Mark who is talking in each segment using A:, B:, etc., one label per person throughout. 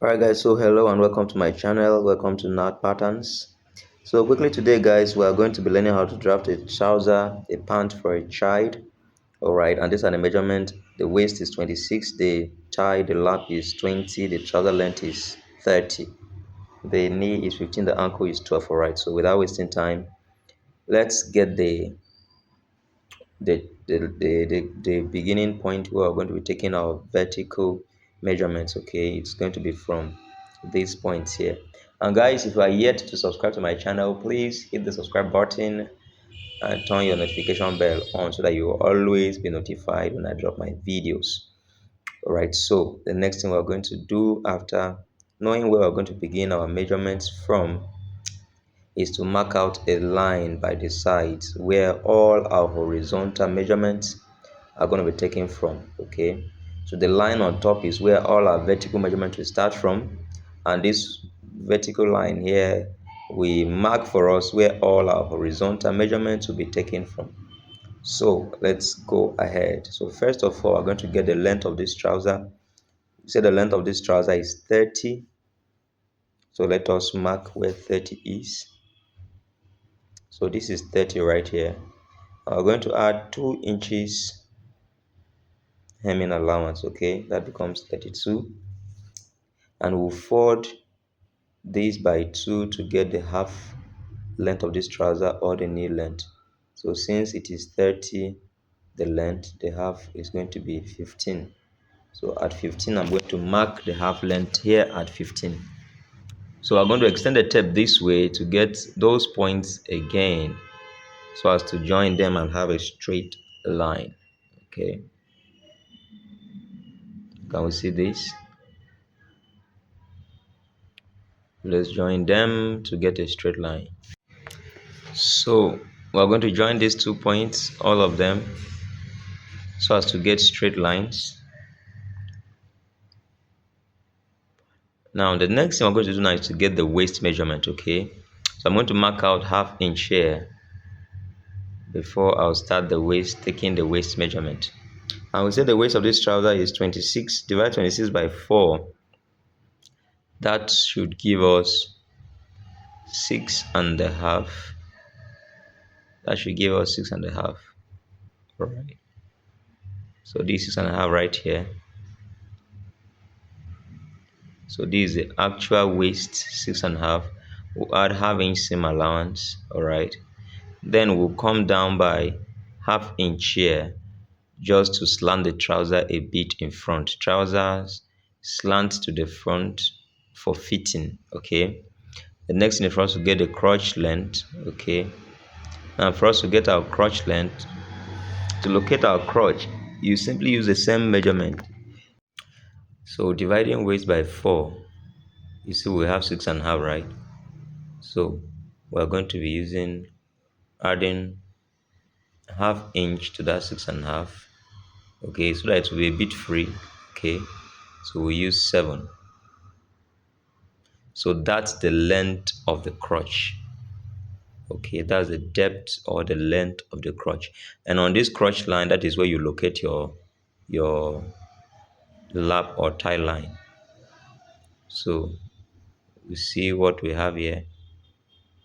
A: Alright guys, so hello and welcome to my channel. Welcome to knot patterns. So quickly today guys, we are going to be learning how to draft a trouser, a pant for a child. Alright, and these are the measurement. The waist is 26, the tie, the lap is 20, the trouser length is 30, the knee is 15, the ankle is 12. Alright, so without wasting time, let's get the beginning point where we're going to be taking our vertical measurements. Okay, it's going to be from these points here. And guys, if you are yet to subscribe to my channel, please hit the subscribe button and turn your notification bell on so that you will always be notified when I drop my videos. All right, so the next thing we're going to do after knowing where we're going to begin our measurements from is to mark out a line by the sides where all our horizontal measurements are going to be taken from. Okay, so the line on top is where all our vertical measurements will start from, and this vertical line here we mark for us where all our horizontal measurements will be taken from. So let's go ahead. So first of all, we're going to get the length of this trouser. You say the length of this trouser is 30, so let us mark where 30 is. So this is 30 right here. We're going to add 2 inches hemming allowance. Okay, that becomes 32, and we'll fold this by 2 to get the half length of this trouser or the knee length. So since it is 30 the length, the half is going to be 15. So at 15 I'm going to mark the half length here at 15. So I'm going to extend the tape this way to get those points again so as to join them and have a straight line. Okay, can we see this? Let's join them to get a straight line. So we're going to join these 2 points, all of them, so as to get straight lines. Now the next thing we're going to do now is to get the waist measurement. Okay, so I'm going to mark out ½ inch here before I'll start the waist, taking the waist measurement. And we say the waist of this trouser is 26. Divide 26 by 4. That should give us 6.5. That should give us 6.5. All right, so this is 6.5 right here. So this is the actual waist, 6.5. We'll add ½ inch seam allowance. All right, then we'll come down by ½ inch here just to slant the trouser a bit in front. Trousers slant to the front for fitting. Okay, the next thing for us to get the crotch length. Okay, now for us to get our crotch length, to locate our crotch, you simply use the same measurement. So dividing waist by 4, you see we have 6.5, right? So we're going to be adding ½ inch to that 6.5. Okay, so that it will be a bit free. Okay, so we use 7. So that's the length of the crotch. Okay, that's the depth or the length of the crotch. And on this crotch line, that is where you locate your lap or tie line. So we see what we have here.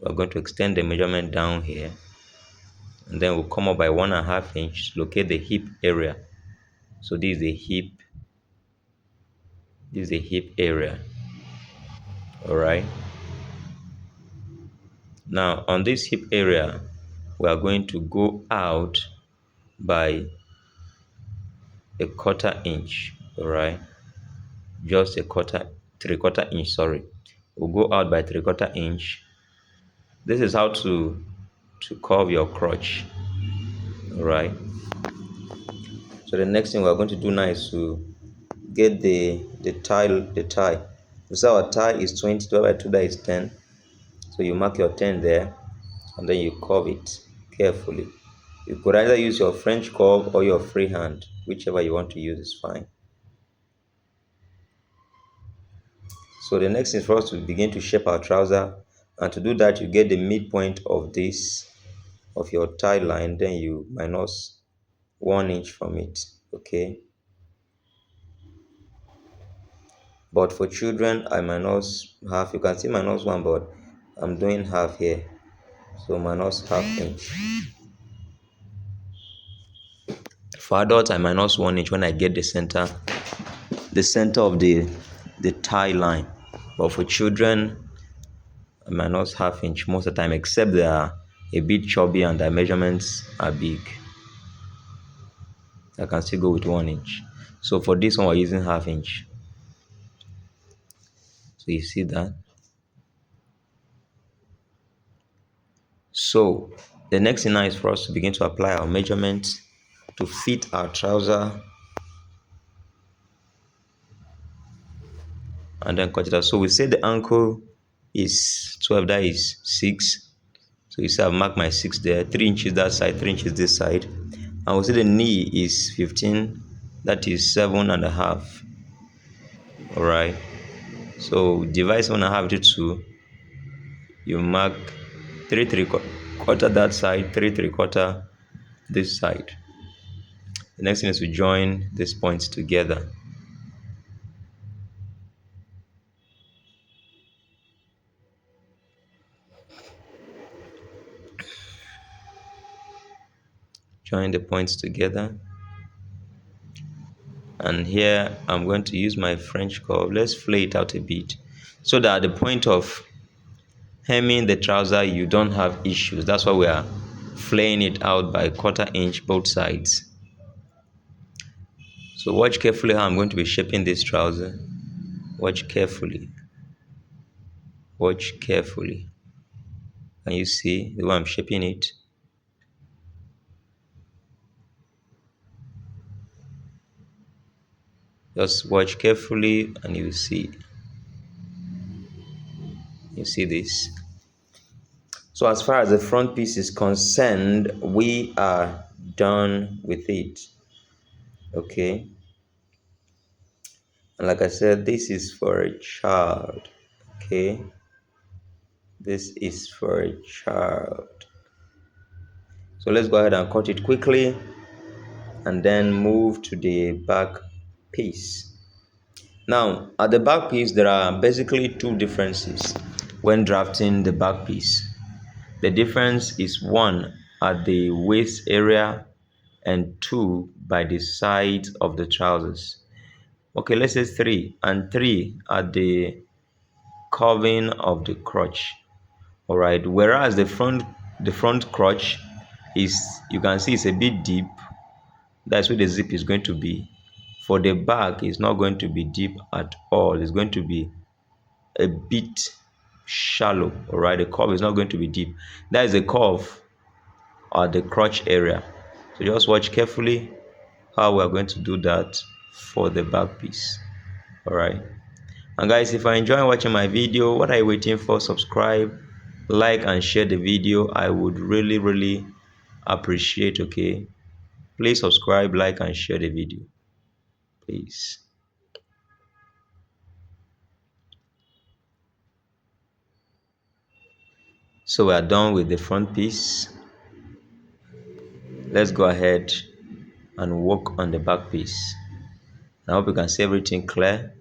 A: We're going to extend the measurement down here, and then we'll come up by 1.5 inch to locate the hip area. So this is the hip. This is the hip area. All right, now on this hip area we are going to go out by 1/4 inch. All right, just 3/4 inch, sorry. We'll go out by 3/4 inch. This is how to curve your crotch. All right, so the next thing we're going to do now is to get the tie. So our tie is 20 divided by 2, that is 10. So you mark your 10 there, and then you curve it carefully. You could either use your French curve or your freehand, whichever you want to use is fine. So the next thing is for us to begin to shape our trouser, and to do that you get the midpoint of your tie line, then you minus 1 inch from it. Okay, But for children, I minus half. You can see minus one, but I'm doing half here. So minus half inch. For adults, I minus 1 inch when I get the center of the tie line. But for children, I minus half inch most of the time, except they are a bit chubby and their measurements are big. I can still go with 1 inch. So for this one, we're using half inch. So you see that. So the next thing now is for us to begin to apply our measurements to fit our trouser and then cut it out. So we say the ankle is 12, that is 6. So you see I've marked my 6 there, 3 inches that side, 3 inches this side. And we say the knee is 15, that is 7.5. All right. So divide 7.5 into 2. You mark 3/3 that side, 3/3 this side. The next thing is to join these points together. Join the points together. And here I'm going to use my French curve. Let's flay it out a bit so that at the point of hemming the trouser you don't have issues. That's why we are flaying it out by 1/4 inch both sides. So watch carefully how I'm going to be shaping this trouser. Watch carefully. Watch carefully. Can you see the way I'm shaping it? Just watch carefully and you see. You see this? So as far as the front piece is concerned, we are done with it. Okay. And like I said, this is for a child. Okay. This is for a child. So let's go ahead and cut it quickly and then move to the back piece. Now, at the back piece, there are basically two differences when drafting the back piece. The difference is 1 at the waist area and 2 by the sides of the trousers. Okay, let's say 3 and 3 at the curving of the crotch. All right, whereas the front crotch is, you can see it's a bit deep. That's where the zip is going to be. For the back, it's not going to be deep at all. It's going to be a bit shallow. All right, the curve is not going to be deep. That is a curve at the crotch area. So just watch carefully how we are going to do that for the back piece. All right. And guys, if you enjoy watching my video, what are you waiting for? Subscribe, like, and share the video. I would really appreciate. Okay, please subscribe, like, and share the video, please. So we are done with the front piece. Let's go ahead and work on the back piece. I hope you can see everything clear.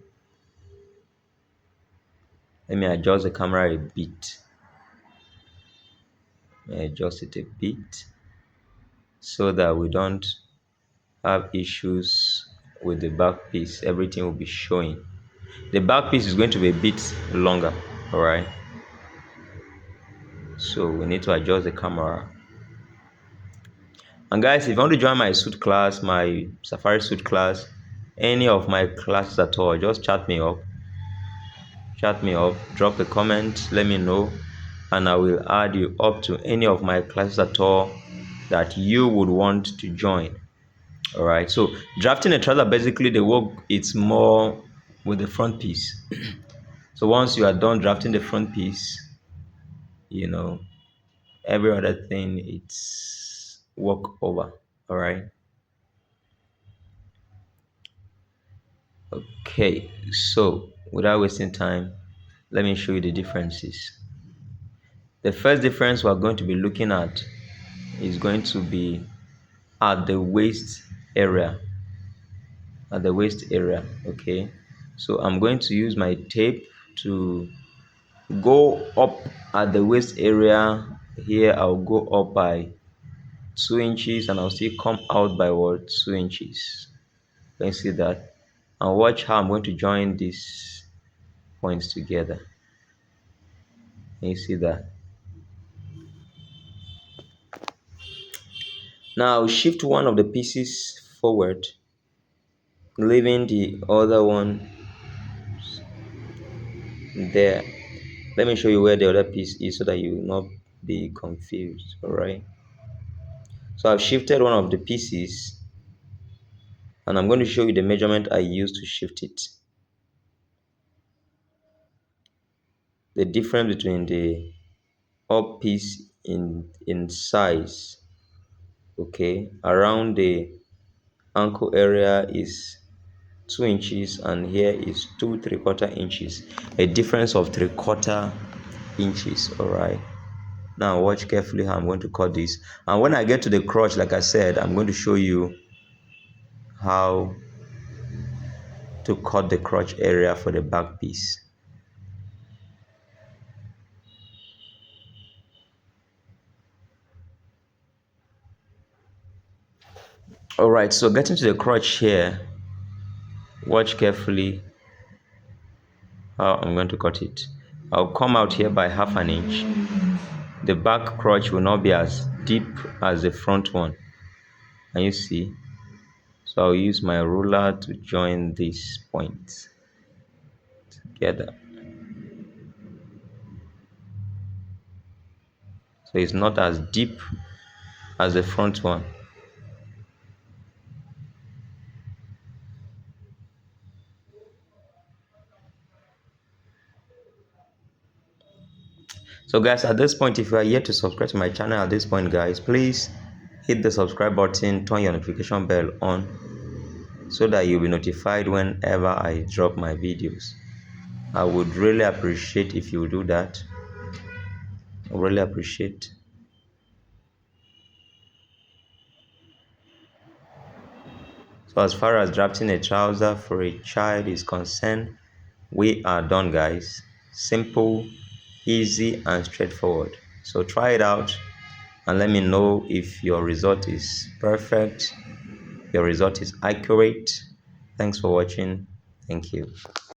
A: Let me adjust the camera a bit. Let me adjust it a bit so that we don't have issues with the back piece. Everything will be showing. The back piece is going to be a bit longer. All right. So we need to adjust the camera. And guys, if you want to join my suit class, my safari suit class, any of my classes at all, just chat me up, drop a comment, let me know, and I will add you up to any of my classes at all that you would want to join. All right, so drafting a trouser, basically the work, it's more with the front piece. So once you are done drafting the front piece, you know, every other thing, it's work over. All right. Okay, so without wasting time, let me show you the differences. The first difference we're going to be looking at is going to be at the waist area. Okay, So I'm going to use my tape to go up at the waist area. Here I'll go up by 2 inches and I'll still come out by what, 2 inches. Can you see that? And watch how I'm going to join these points together. Can you see that? Now I'll shift one of the pieces forward, leaving the other one there. Let me show you where the other piece is so that you will not be confused. All right, so I've shifted one of the pieces and I'm going to show you the measurement I used to shift it. The difference between the up piece in size, okay, around the ankle area is 2 inches and here is 2 3/4 inches, a difference of 3/4 inches. All right, now watch carefully how I'm going to cut this, and when I get to the crotch, like I said, I'm going to show you how to cut the crotch area for the back piece. All right, so getting to the crotch here, watch carefully how I'm going to cut it. I'll come out here by 1/2 inch. The back crotch will not be as deep as the front one. Can you see? So I'll use my ruler to join these points together. So it's not as deep as the front one. So guys, at this point, if you are yet to subscribe to my channel at this point, guys, please hit the subscribe button, turn your notification bell on so that you'll be notified whenever I drop my videos. I would really appreciate if you do that. I really appreciate. So as far as drafting a trouser for a child is concerned, we are done, guys. Simple, easy, and straightforward. So try it out and let me know if your result is perfect, your result is accurate. Thanks for watching. Thank you.